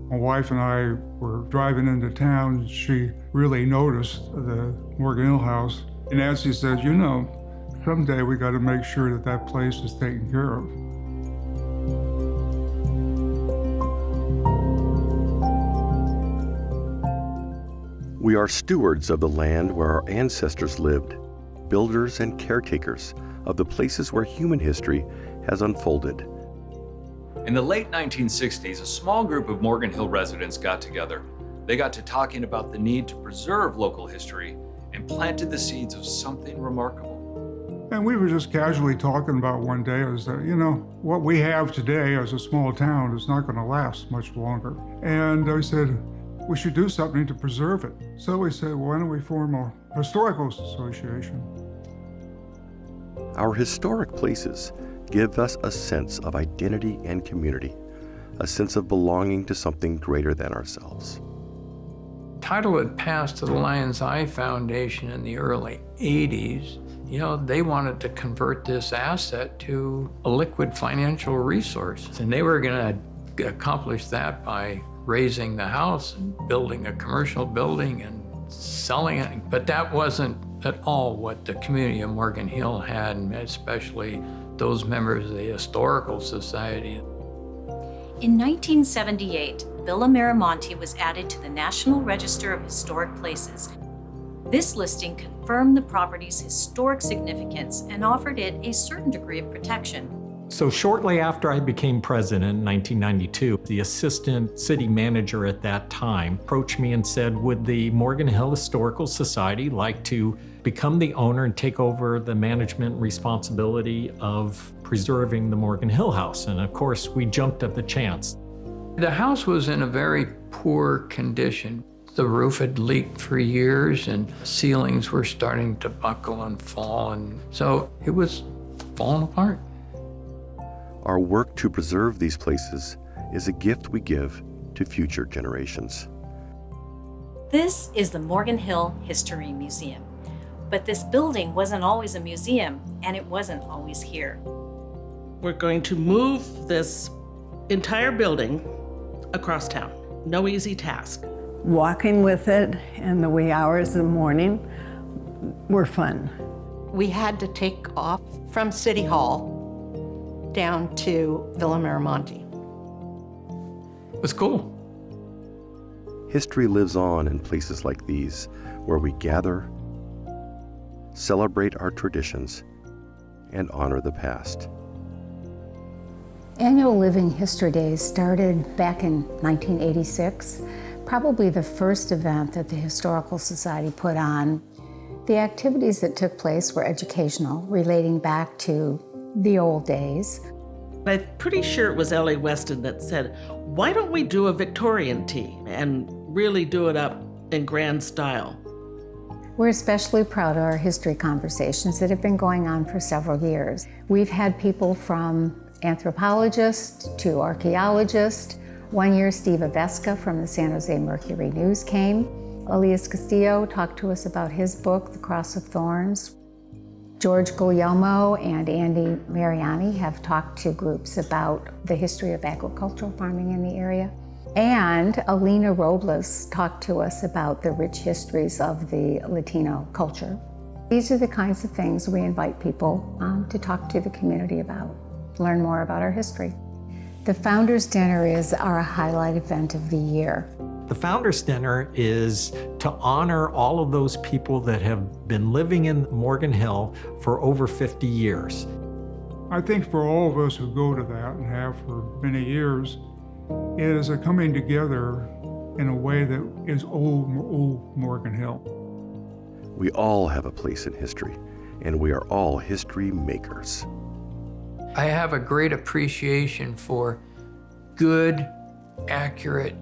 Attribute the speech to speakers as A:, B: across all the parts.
A: My wife and I were driving into town. She really noticed the Morgan Hill house. And Nancy said, you know, someday we got to make sure that that place is taken care of.
B: We are stewards of the land where our ancestors lived, builders and caretakers of the places where human history has unfolded.
C: In the late 1960s, a small group of Morgan Hill residents got together. They got to talking about the need to preserve local history and planted the seeds of something remarkable.
A: And we were just casually talking about one day is that, you know, what we have today as a small town is not going to last much longer. And I said, we should do something to preserve it. So we said, well, why don't we form a historical association?
B: Our historic places give us a sense of identity and community, a sense of belonging to something greater than ourselves.
D: Title had passed to the Lion's Eye Foundation in the early 80s. You know, they wanted to convert this asset to a liquid financial resource. And they were going to accomplish that by raising the house and building a commercial building and selling it. But that wasn't at all what the community of Morgan Hill had, and especially those members of the Historical Society.
E: In 1978, Villa Miramonte was added to the National Register of Historic Places. This listing confirmed the property's historic significance and offered it a certain degree of protection.
F: So shortly after I became president in 1992, the assistant city manager at that time approached me and said, would the Morgan Hill Historical Society like to become the owner and take over the management responsibility of preserving the Morgan Hill house? And of course, we jumped at the chance.
D: The house was in a very poor condition. The roof had leaked for years and ceilings were starting to buckle and fall, and so it was falling apart.
B: Our work to preserve these places is a gift we give to future generations.
E: This is the Morgan Hill History Museum. But this building wasn't always a museum, and it wasn't always here.
G: We're going to move this entire building across town. No easy task.
H: Walking with it in the wee hours of the morning were fun.
I: We had to take off from City Hall down to Villa Miramonte.
D: It was cool.
B: History lives on in places like these, where we gather, celebrate our traditions, and honor the past.
J: Annual Living History Days started back in 1986, probably the first event that the Historical Society put on. The activities that took place were educational, relating back to the old days.
G: I'm pretty sure it was L.A. Weston that said, why don't we do a Victorian tea and really do it up in grand style?
J: We're especially proud of our history conversations that have been going on for several years. We've had people from anthropologists to archaeologists. One year, Steve Aveska from the San Jose Mercury News came. Elias Castillo talked to us about his book, The Cross of Thorns. George Guglielmo and Andy Mariani have talked to groups about the history of agricultural farming in the area. And Alina Robles talked to us about the rich histories of the Latino culture. These are the kinds of things we invite people to talk to the community about, learn more about our history. The Founders Dinner is our highlight event of the year.
F: The Founders Dinner is to honor all of those people that have been living in Morgan Hill for over 50 years.
A: I think for all of us who go to that and have for many years, it is a coming together in a way that is old Morgan Hill.
B: We all have a place in history, and we are all history makers.
D: I have a great appreciation for good, accurate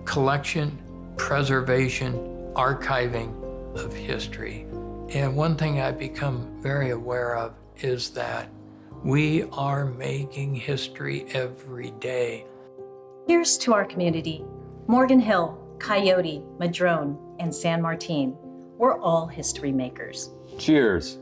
D: collection, preservation, archiving of history. And one thing I've become very aware of is that we are making history every day.
E: Here's to our community. Morgan Hill, Coyote, Madrone, and San Martin. We're all history makers.
C: Cheers.